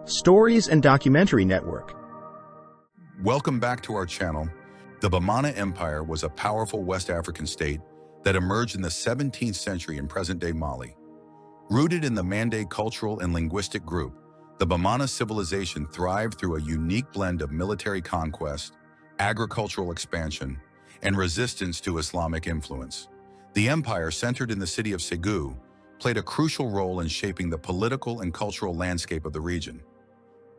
Stories and Documentary Network. Welcome back to our channel. The Bamana Empire was a powerful West African state that emerged in the 17th century in present-day Mali. Rooted in the Mande cultural and linguistic group, the Bamana civilization thrived through a unique blend of military conquest, agricultural expansion, and resistance to Islamic influence. The empire, centered in the city of Segou, played a crucial role in shaping the political and cultural landscape of the region.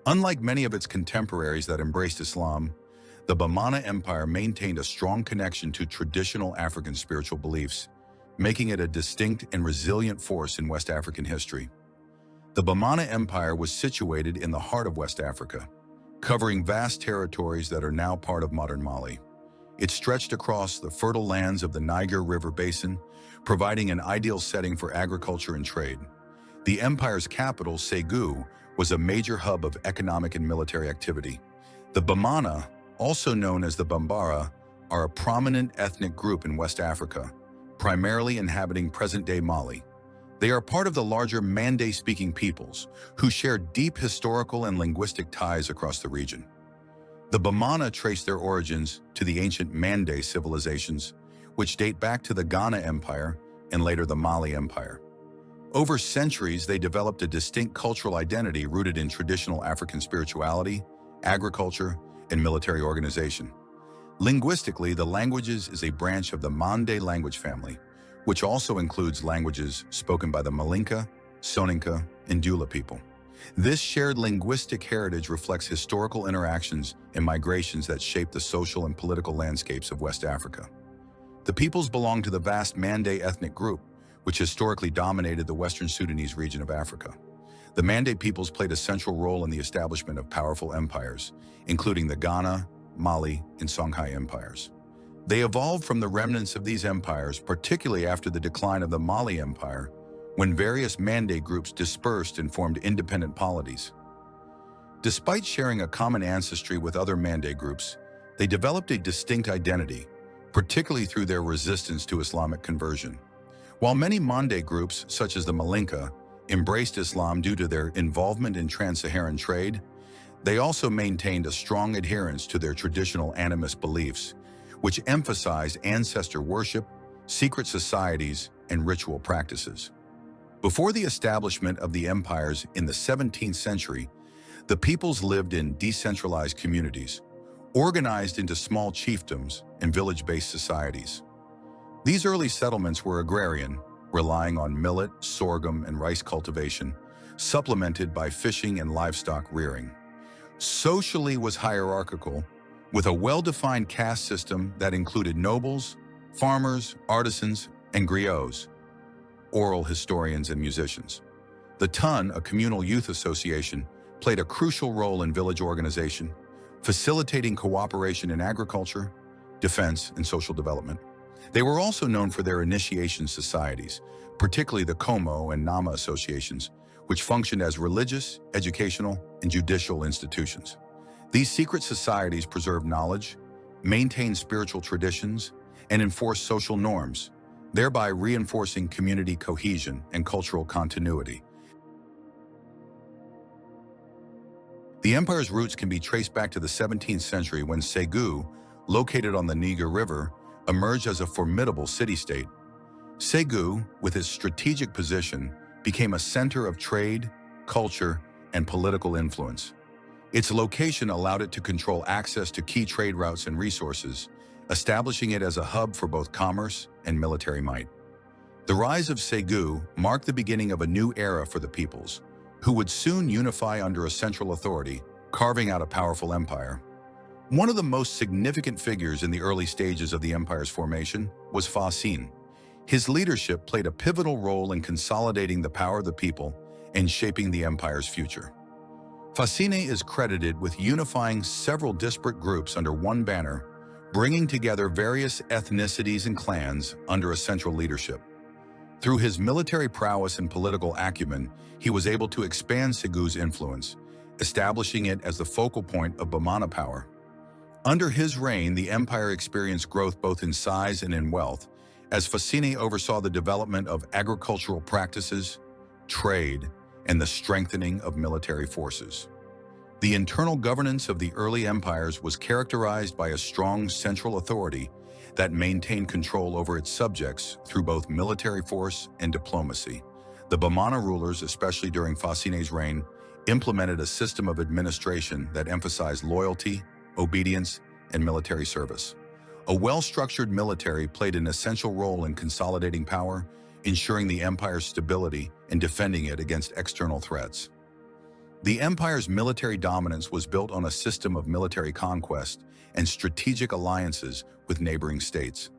Unlike many of its contemporaries that embraced Islam, the Bamana Empire maintained a strong connection to traditional African spiritual beliefs, making it a distinct and resilient force in West African history. The Bamana Empire was situated in the heart of West Africa, covering vast territories that are now part of modern Mali. It stretched across the fertile lands of the Niger River Basin, providing an ideal setting for agriculture and trade. The empire's capital, Segou, was a major hub of economic and military activity. The Bamana, also known as the Bambara, are a prominent ethnic group in West Africa, primarily inhabiting present-day Mali. They are part of the larger Mande-speaking peoples, who share deep historical and linguistic ties across the region. The Bamana trace their origins to the ancient Mande civilizations, which date back to the Ghana Empire and later the Mali Empire. Over centuries, they developed a distinct cultural identity rooted in traditional African spirituality, agriculture, and military organization. Linguistically, the languages is a branch of the Mande language family, which also includes languages spoken by the Malinka, Soninka, and Dula people. This shared linguistic heritage reflects historical interactions and migrations that shaped the social and political landscapes of West Africa. The peoples belong to the vast Mande ethnic group, which historically dominated the Western Sudanese region of Africa. The Mande peoples played a central role in the establishment of powerful empires, including the Ghana, Mali, and Songhai Empires. They evolved from the remnants of these empires, particularly after the decline of the Mali Empire, when various Mande groups dispersed and formed independent polities. Despite sharing a common ancestry with other Mande groups, they developed a distinct identity, particularly through their resistance to Islamic conversion. While many Mande groups, such as the Malinka, embraced Islam due to their involvement in trans-Saharan trade, they also maintained a strong adherence to their traditional animist beliefs, which emphasized ancestor worship, secret societies, and ritual practices. Before the establishment of the empires in the 17th century, the peoples lived in decentralized communities, organized into small chiefdoms and village-based societies. These early settlements were agrarian, relying on millet, sorghum, and rice cultivation, supplemented by fishing and livestock rearing. Socially was hierarchical, with a well-defined caste system that included nobles, farmers, artisans, and griots, oral historians and musicians. The Tun, a communal youth association, played a crucial role in village organization, facilitating cooperation in agriculture, defense, and social development. They were also known for their initiation societies, particularly the Como and Nama associations, which functioned as religious, educational, and judicial institutions. These secret societies preserved knowledge, maintained spiritual traditions, and enforced social norms, thereby reinforcing community cohesion and cultural continuity. The empire's roots can be traced back to the 17th century when Segou, located on the Niger River, emerged as a formidable city-state. Segou, with its strategic position, became a center of trade, culture, and political influence. Its location allowed it to control access to key trade routes and resources, establishing it as a hub for both commerce and military might. The rise of Segou marked the beginning of a new era for the peoples, who would soon unify under a central authority, carving out a powerful empire. One of the most significant figures in the early stages of the empire's formation was Fassine. His leadership played a pivotal role in consolidating the power of the people and shaping the empire's future. Fassine is credited with unifying several disparate groups under one banner, bringing together various ethnicities and clans under a central leadership. Through his military prowess and political acumen, he was able to expand Segou's influence, establishing it as the focal point of Bamana power. Under his reign, the empire experienced growth both in size and in wealth, as Fassine oversaw the development of agricultural practices, trade, and the strengthening of military forces. The internal governance of the early empires was characterized by a strong central authority that maintained control over its subjects through both military force and diplomacy. The Bamana rulers, especially during Fasine's reign, implemented a system of administration that emphasized loyalty, obedience, and military service. A well-structured military played an essential role in consolidating power, ensuring the empire's stability and defending it against external threats. The empire's military dominance was built on a system of military conquest and strategic alliances with neighboring states.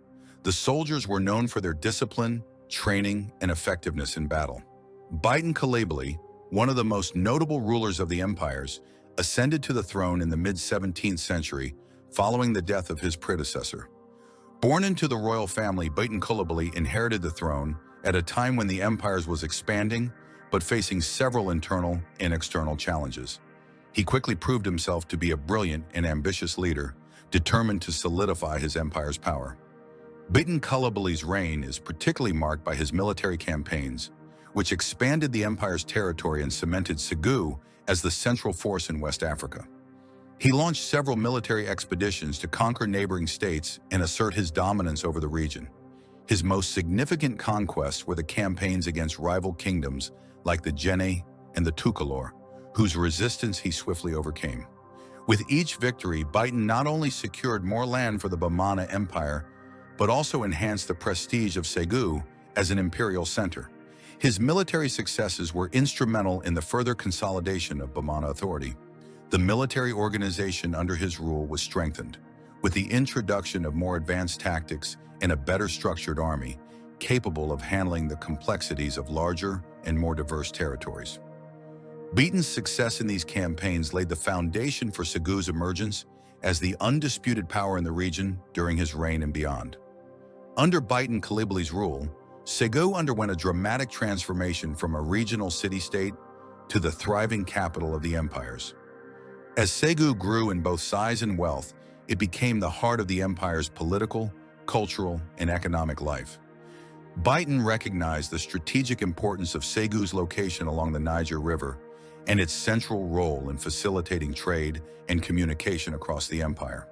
The soldiers were known for their discipline, training, and effectiveness in battle. Baitan Kalibali, one of the most notable rulers of the empires, ascended to the throne in the mid-17th century following the death of his predecessor. Born into the royal family, Baitan Kalibali inherited the throne at a time when the empire was expanding but facing several internal and external challenges. He quickly proved himself to be a brilliant and ambitious leader, determined to solidify his empire's power. Baitan Kalibali's reign is particularly marked by his military campaigns, which expanded the empire's territory and cemented Segou as the central force in West Africa. He launched several military expeditions to conquer neighboring states and assert his dominance over the region. His most significant conquests were the campaigns against rival kingdoms like the Jene and the Tukulor, whose resistance he swiftly overcame. With each victory, Baitan not only secured more land for the Bamana Empire, but also enhanced the prestige of Segou as an imperial center. His military successes were instrumental in the further consolidation of Bamana authority. The military organization under his rule was strengthened, with the introduction of more advanced tactics and a better structured army, capable of handling the complexities of larger and more diverse territories. Baitan's success in these campaigns laid the foundation for Segou's emergence as the undisputed power in the region during his reign and beyond. Under Baitan Kalibali's rule, Segou underwent a dramatic transformation from a regional city-state to the thriving capital of the empires. As Segou grew in both size and wealth, it became the heart of the empire's political, cultural, and economic life. Baitan recognized the strategic importance of Segou's location along the Niger River and its central role in facilitating trade and communication across the empire.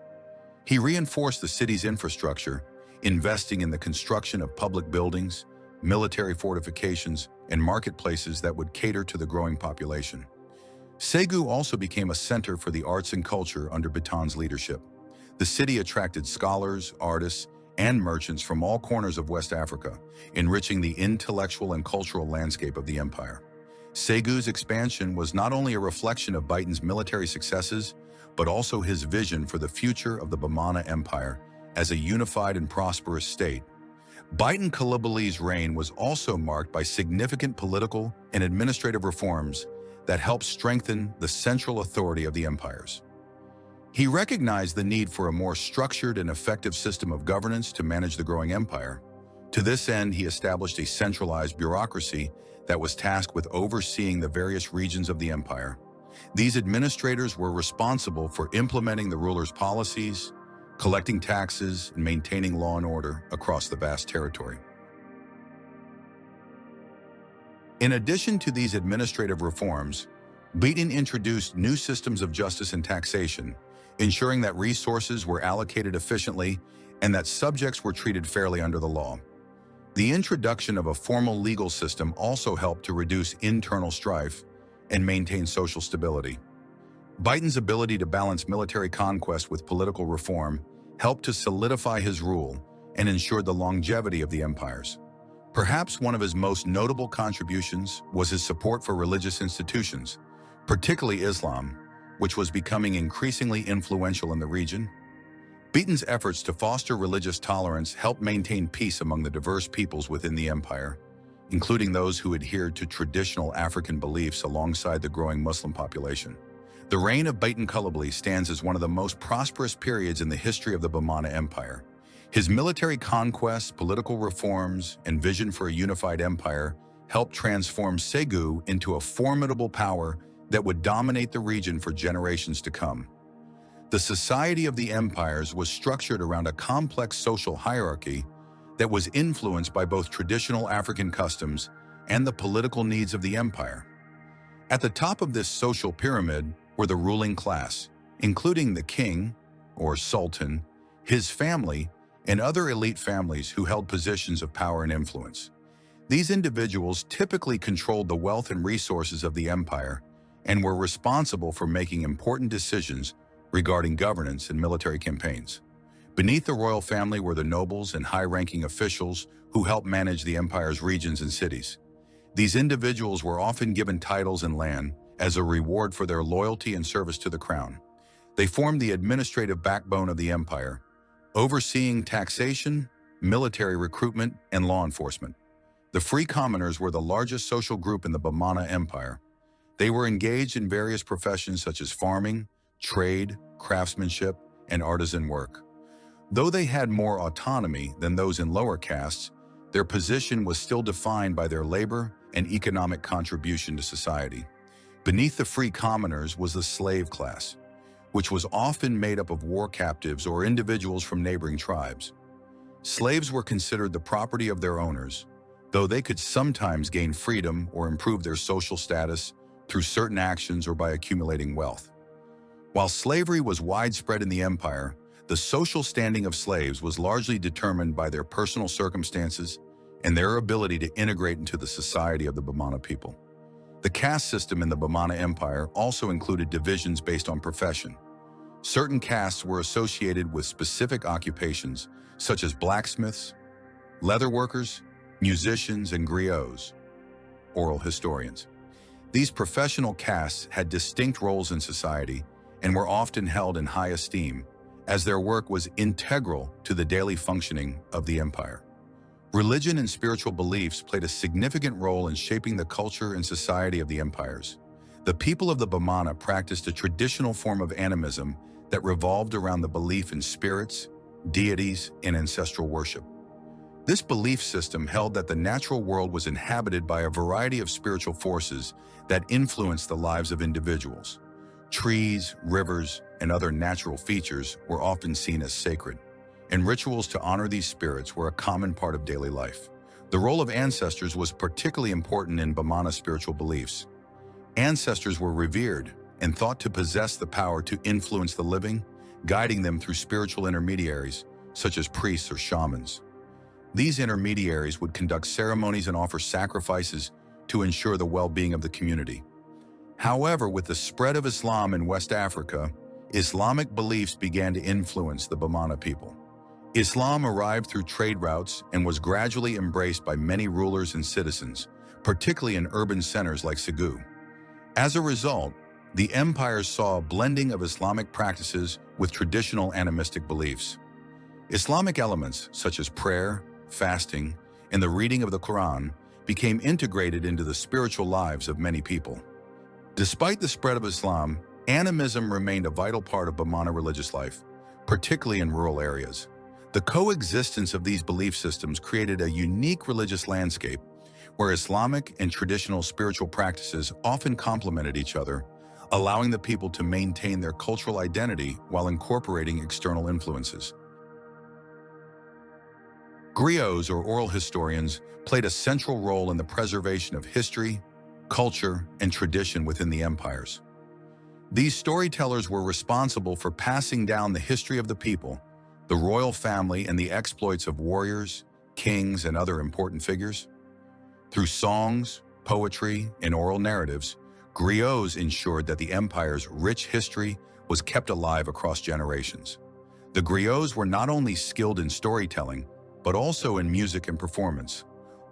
He reinforced the city's infrastructure, investing in the construction of public buildings, military fortifications, and marketplaces that would cater to the growing population. Segou also became a center for the arts and culture under Baitan's leadership. The city attracted scholars, artists, and merchants from all corners of West Africa, enriching the intellectual and cultural landscape of the empire. Segou's expansion was not only a reflection of Baitan's military successes, but also his vision for the future of the Bamana Empire as a unified and prosperous state. Baitan Kalibali's reign was also marked by significant political and administrative reforms that helped strengthen the central authority of the empires. He recognized the need for a more structured and effective system of governance to manage the growing empire. To this end, he established a centralized bureaucracy that was tasked with overseeing the various regions of the empire. These administrators were responsible for implementing the ruler's policies, collecting taxes, and maintaining law and order across the vast territory. In addition to these administrative reforms, Baitan introduced new systems of justice and taxation, ensuring that resources were allocated efficiently and that subjects were treated fairly under the law. The introduction of a formal legal system also helped to reduce internal strife and maintain social stability. Baitan's ability to balance military conquest with political reform helped to solidify his rule and ensured the longevity of the empires. Perhaps one of his most notable contributions was his support for religious institutions, particularly Islam, which was becoming increasingly influential in the region. Baitan's efforts to foster religious tolerance helped maintain peace among the diverse peoples within the empire, including those who adhered to traditional African beliefs alongside the growing Muslim population. The reign of Baitan Kalibali stands as one of the most prosperous periods in the history of the Bamana Empire. His military conquests, political reforms, and vision for a unified empire helped transform Segou into a formidable power that would dominate the region for generations to come. The society of the empires was structured around a complex social hierarchy that was influenced by both traditional African customs and the political needs of the empire. At the top of this social pyramid were the ruling class, including the king, or sultan, his family, and other elite families who held positions of power and influence. These individuals typically controlled the wealth and resources of the empire and were responsible for making important decisions regarding governance and military campaigns. Beneath the royal family were the nobles and high-ranking officials who helped manage the empire's regions and cities. These individuals were often given titles and land as a reward for their loyalty and service to the crown. They formed the administrative backbone of the empire, overseeing taxation, military recruitment, and law enforcement. The free commoners were the largest social group in the Bamana Empire. They were engaged in various professions such as farming, trade, craftsmanship, and artisan work. Though they had more autonomy than those in lower castes, their position was still defined by their labor and economic contribution to society. Beneath the free commoners was the slave class, which was often made up of war captives or individuals from neighboring tribes. Slaves were considered the property of their owners, though they could sometimes gain freedom or improve their social status through certain actions or by accumulating wealth. While slavery was widespread in the empire, the social standing of slaves was largely determined by their personal circumstances and their ability to integrate into the society of the Bamana people. The caste system in the Bamana Empire also included divisions based on profession. Certain castes were associated with specific occupations, such as blacksmiths, leather workers, musicians, and griots, oral historians. These professional castes had distinct roles in society and were often held in high esteem, as their work was integral to the daily functioning of the empire. Religion and spiritual beliefs played a significant role in shaping the culture and society of the empires. The people of the Bamana practiced a traditional form of animism that revolved around the belief in spirits, deities, and ancestral worship. This belief system held that the natural world was inhabited by a variety of spiritual forces that influenced the lives of individuals. Trees, rivers, and other natural features were often seen as sacred, and rituals to honor these spirits were a common part of daily life. The role of ancestors was particularly important in Bamana spiritual beliefs. Ancestors were revered and thought to possess the power to influence the living, guiding them through spiritual intermediaries, such as priests or shamans. These intermediaries would conduct ceremonies and offer sacrifices to ensure the well-being of the community. However, with the spread of Islam in West Africa, Islamic beliefs began to influence the Bamana people. Islam arrived through trade routes and was gradually embraced by many rulers and citizens, particularly in urban centers like Segou. As a result, the empires saw a blending of Islamic practices with traditional animistic beliefs. Islamic elements such as prayer, fasting, and the reading of the Quran became integrated into the spiritual lives of many people. Despite the spread of Islam, animism remained a vital part of Bamana religious life, particularly in rural areas. The coexistence of these belief systems created a unique religious landscape where Islamic and traditional spiritual practices often complemented each other, allowing the people to maintain their cultural identity while incorporating external influences. Griots, or oral historians, played a central role in the preservation of history, culture, and tradition within the empires. These storytellers were responsible for passing down the history of the people, the royal family, and the exploits of warriors, kings, and other important figures. Through songs, poetry, and oral narratives, griots ensured that the empire's rich history was kept alive across generations. The griots were not only skilled in storytelling, but also in music and performance,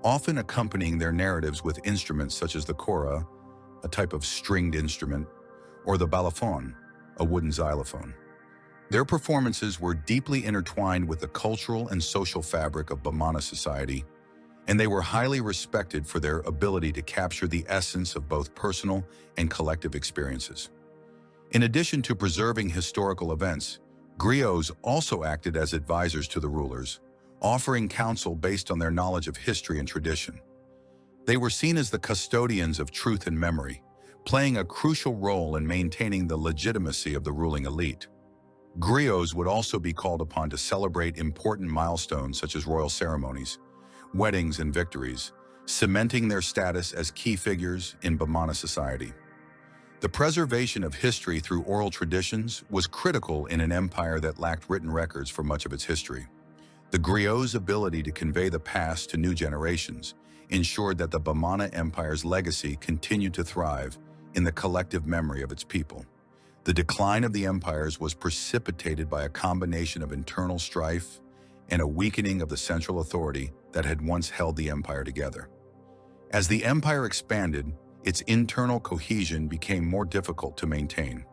often accompanying their narratives with instruments such as the kora, a type of stringed instrument, or the balafon, a wooden xylophone. Their performances were deeply intertwined with the cultural and social fabric of Bamana society, and they were highly respected for their ability to capture the essence of both personal and collective experiences. In addition to preserving historical events, griots also acted as advisors to the rulers, offering counsel based on their knowledge of history and tradition. They were seen as the custodians of truth and memory, playing a crucial role in maintaining the legitimacy of the ruling elite. Griots would also be called upon to celebrate important milestones such as royal ceremonies, weddings, and victories, cementing their status as key figures in Bamana society. The preservation of history through oral traditions was critical in an empire that lacked written records for much of its history. The griot's ability to convey the past to new generations ensured that the Bamana Empire's legacy continued to thrive in the collective memory of its people. The decline of the empires was precipitated by a combination of internal strife and a weakening of the central authority that had once held the empire together. As the empire expanded, its internal cohesion became more difficult to maintain.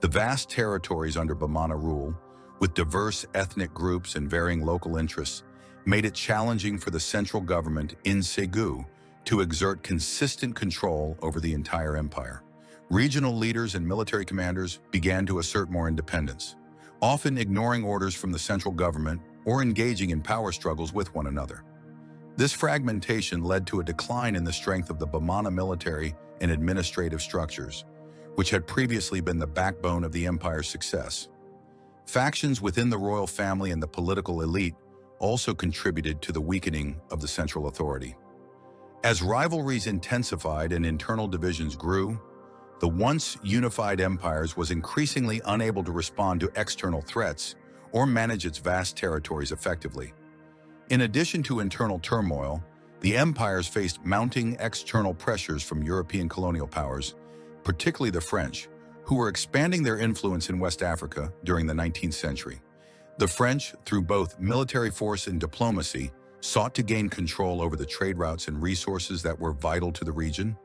The vast territories under Bamana rule, with diverse ethnic groups and varying local interests, made it challenging for the central government in Segou to exert consistent control over the entire empire. Regional leaders and military commanders began to assert more independence, often ignoring orders from the central government or engaging in power struggles with one another. This fragmentation led to a decline in the strength of the Bamana military and administrative structures, which had previously been the backbone of the empire's success. Factions within the royal family and the political elite also contributed to the weakening of the central authority. As rivalries intensified and internal divisions grew, the once unified empires was increasingly unable to respond to external threats or manage its vast territories effectively. In addition to internal turmoil, the empires faced mounting external pressures from European colonial powers, particularly the French, who were expanding their influence in West Africa during the 19th century. The French, through both military force and diplomacy, sought to gain control over the trade routes and resources that were vital to the region.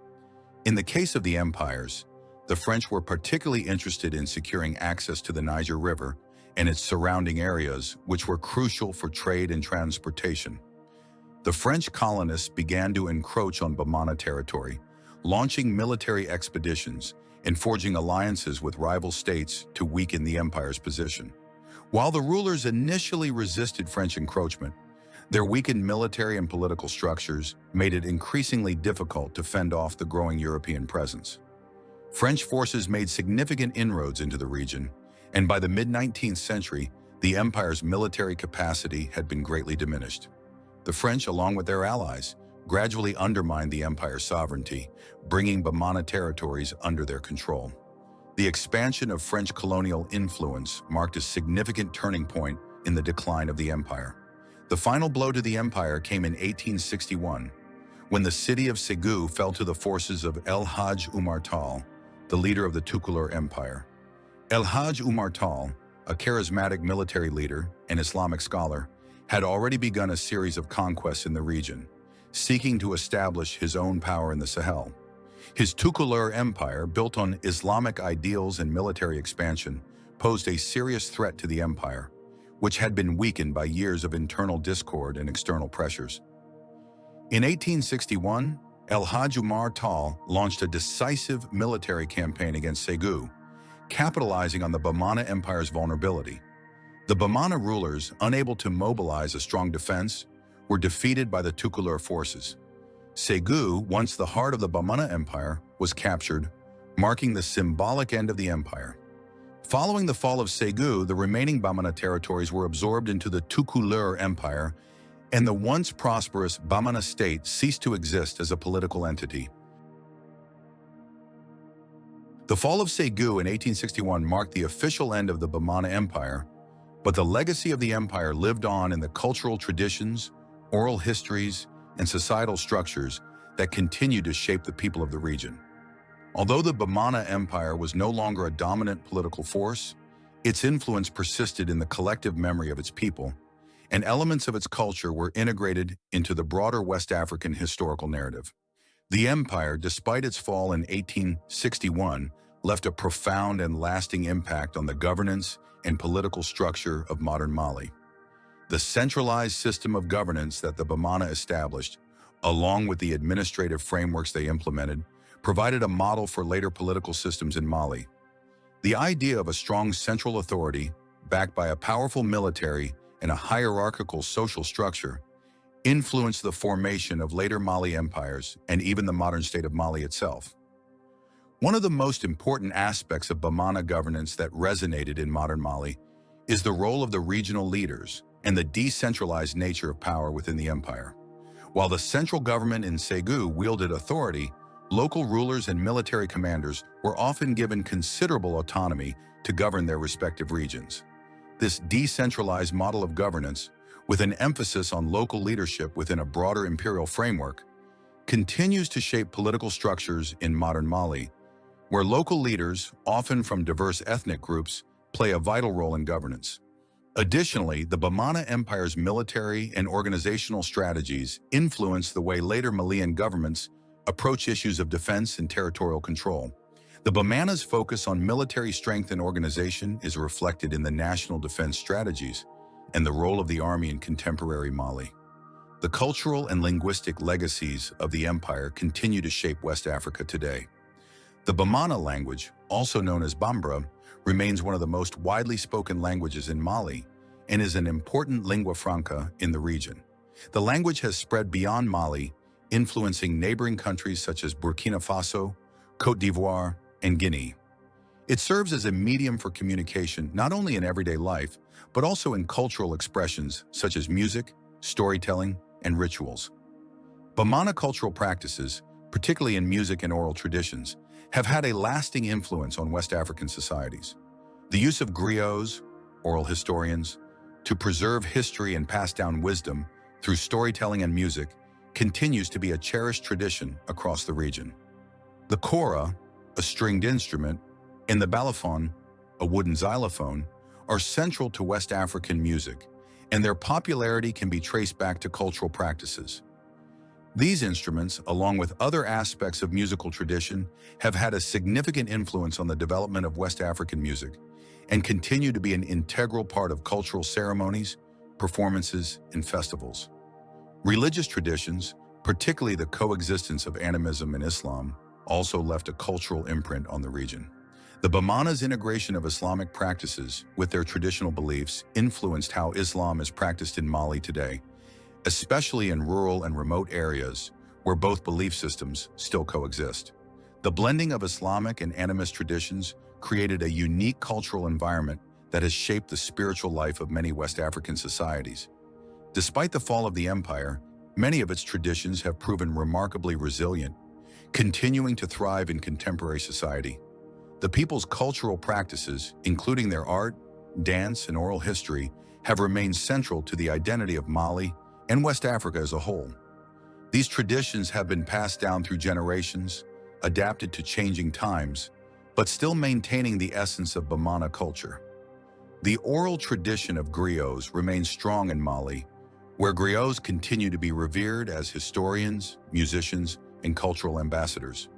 In the case of the empires, the French were particularly interested in securing access to the Niger River and its surrounding areas, which were crucial for trade and transportation. The French colonists began to encroach on Bamana territory, launching military expeditions and forging alliances with rival states to weaken the empire's position. While the rulers initially resisted French encroachment, their weakened military and political structures made it increasingly difficult to fend off the growing European presence. French forces made significant inroads into the region, and by the mid-19th century, the empire's military capacity had been greatly diminished. The French, along with their allies, gradually undermined the empire's sovereignty, bringing Bamana territories under their control. The expansion of French colonial influence marked a significant turning point in the decline of the empire. The final blow to the empire came in 1861, when the city of Segou fell to the forces of El Hadj Oumar Tall, the leader of the Tukulur Empire. El Hadj Oumar Tall, a charismatic military leader and Islamic scholar, had already begun a series of conquests in the region, seeking to establish his own power in the Sahel. His Tukulur Empire, built on Islamic ideals and military expansion, posed a serious threat to the empire, which had been weakened by years of internal discord and external pressures. In 1861, El Hadj Oumar Tall launched a decisive military campaign against Segou, capitalizing on the Bamana Empire's vulnerability. The Bamana rulers, unable to mobilize a strong defense, were defeated by the Tukulur forces. Segou, once the heart of the Bamana Empire, was captured, marking the symbolic end of the empire. Following the fall of Segou, the remaining Bamana territories were absorbed into the Tukulur Empire, and the once prosperous Bamana state ceased to exist as a political entity. The fall of Segou in 1861 marked the official end of the Bamana Empire, but the legacy of the empire lived on in the cultural traditions, oral histories, and societal structures that continued to shape the people of the region. Although the Bamana Empire was no longer a dominant political force, its influence persisted in the collective memory of its people, and elements of its culture were integrated into the broader West African historical narrative. The empire, despite its fall in 1861, left a profound and lasting impact on the governance and political structure of modern Mali. The centralized system of governance that the Bamana established, along with the administrative frameworks they implemented, provided a model for later political systems in Mali. The idea of a strong central authority, backed by a powerful military and a hierarchical social structure, influenced the formation of later Mali empires and even the modern state of Mali itself. One of the most important aspects of Bamana governance that resonated in modern Mali is the role of the regional leaders and the decentralized nature of power within the empire. While the central government in Segou wielded authority, local rulers and military commanders were often given considerable autonomy to govern their respective regions. This decentralized model of governance, with an emphasis on local leadership within a broader imperial framework, continues to shape political structures in modern Mali, where local leaders, often from diverse ethnic groups, play a vital role in governance. Additionally, the Bamana Empire's military and organizational strategies influence the way later Malian governments approach issues of defense and territorial control. The Bamana's focus on military strength and organization is reflected in the national defense strategies and the role of the army in contemporary Mali. The cultural and linguistic legacies of the empire continue to shape West Africa today. The Bamana language, also known as Bambara, remains one of the most widely spoken languages in Mali and is an important lingua franca in the region. The language has spread beyond Mali, influencing neighboring countries such as Burkina Faso, Côte d'Ivoire, and Guinea. It serves as a medium for communication not only in everyday life, but also in cultural expressions such as music, storytelling, and rituals. Bamana cultural practices, particularly in music and oral traditions, have had a lasting influence on West African societies. The use of griots, oral historians, to preserve history and pass down wisdom through storytelling and music continues to be a cherished tradition across the region. The kora, a stringed instrument, and the balafon, a wooden xylophone, are central to West African music, and their popularity can be traced back to cultural practices. These instruments, along with other aspects of musical tradition, have had a significant influence on the development of West African music and continue to be an integral part of cultural ceremonies, performances, and festivals. Religious traditions, particularly the coexistence of animism and Islam, also left a cultural imprint on the region. The Bamana's integration of Islamic practices with their traditional beliefs influenced how Islam is practiced in Mali today, especially in rural and remote areas where both belief systems still coexist. The blending of Islamic and animist traditions created a unique cultural environment that has shaped the spiritual life of many West African societies. Despite the fall of the empire, many of its traditions have proven remarkably resilient, continuing to thrive in contemporary society. The people's cultural practices, including their art, dance, and oral history, have remained central to the identity of Mali and West Africa as a whole. These traditions have been passed down through generations, adapted to changing times, but still maintaining the essence of Bamana culture. The oral tradition of griots remains strong in Mali, where griots continue to be revered as historians, musicians, and cultural ambassadors.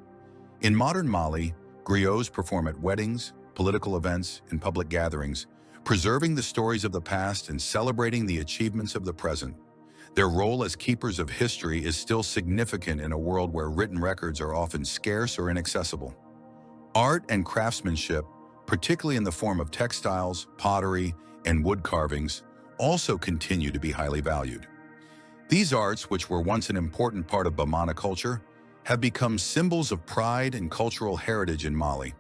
In modern Mali, griots perform at weddings, political events, and public gatherings, preserving the stories of the past and celebrating the achievements of the present. Their role as keepers of history is still significant in a world where written records are often scarce or inaccessible. Art and craftsmanship, particularly in the form of textiles, pottery, and wood carvings, also continue to be highly valued. These arts, which were once an important part of Bamana culture, have become symbols of pride and cultural heritage in Mali.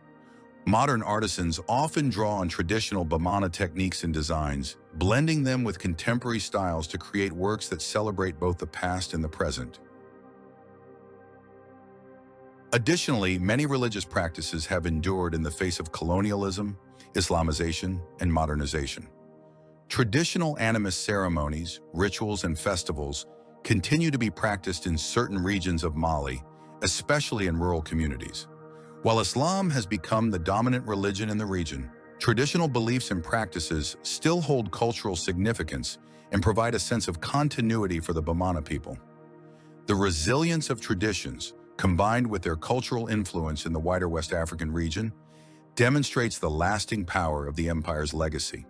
Modern artisans often draw on traditional Bamana techniques and designs, blending them with contemporary styles to create works that celebrate both the past and the present. Additionally, many religious practices have endured in the face of colonialism, Islamization, and modernization. Traditional animist ceremonies, rituals, and festivals continue to be practiced in certain regions of Mali, especially in rural communities. While Islam has become the dominant religion in the region, traditional beliefs and practices still hold cultural significance and provide a sense of continuity for the Bamana people. The resilience of traditions, combined with their cultural influence in the wider West African region, demonstrates the lasting power of the empire's legacy.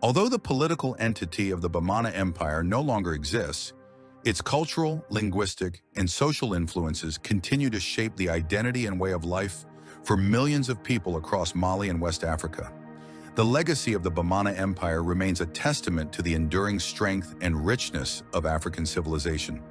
Although the political entity of the Bamana Empire no longer exists, its cultural, linguistic, and social influences continue to shape the identity and way of life for millions of people across Mali and West Africa. The legacy of the Bamana Empire remains a testament to the enduring strength and richness of African civilization.